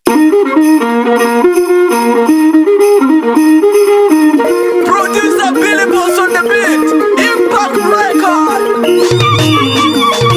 Producer Billy Boss on the beat. Impact Record. Producer Billy Boss on the beat.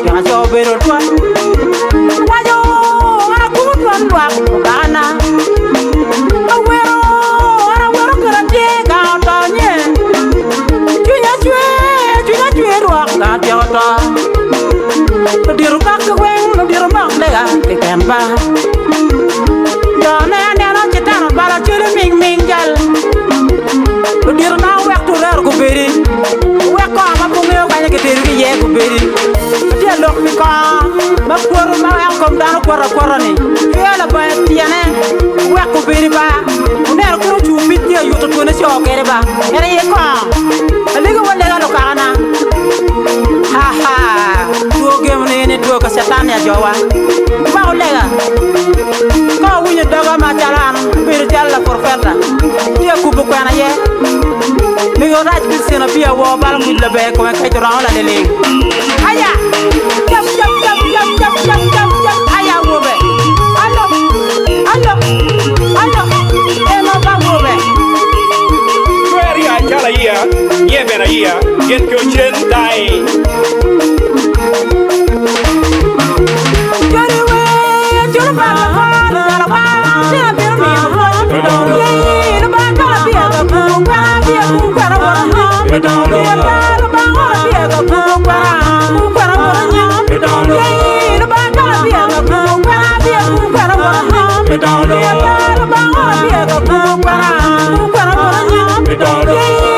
jangan jauh berdoa. Wajo, aku tuan tuan kana. Awero kerja kau tanya. Cuy ruak kat yota. Di rumah keweng, di rumah lega ke kempa. Jangan ada cetan bala curi ming jal. Di rumah waktu ler ku beri. Wek ko ma bu ngew baña ke teru ye ku beri. Dia lok mi ko ma koru ma am kom dano korra ni. Yela ba tiane wek ku beri ba. Ner ko chu mit ye yuto to ne so kere ba. Ere ye ko. Aligo wala ga lo kana. Ha ha. Tuo gem ne tuo ka setan ya jowa. Ba olega. Ko wunya daga ma jalan beri jalla forfeta. Dia ku bu kana ye. Mi yo raj bil sena biya wo bal mu la be ko kay to ran la lele aya jam aya wo be allo e no ba wo be Query I tell a year, ye ben a year, get your chin die. jori we jori ba ba se be mi ye no ba ka biya ga ku ba biya ku para wa ye ba no ba wa biya ga ku para wa nya ye no ba ka biya ga ku para wa ye ba no ba wa biya ga ku para wa nya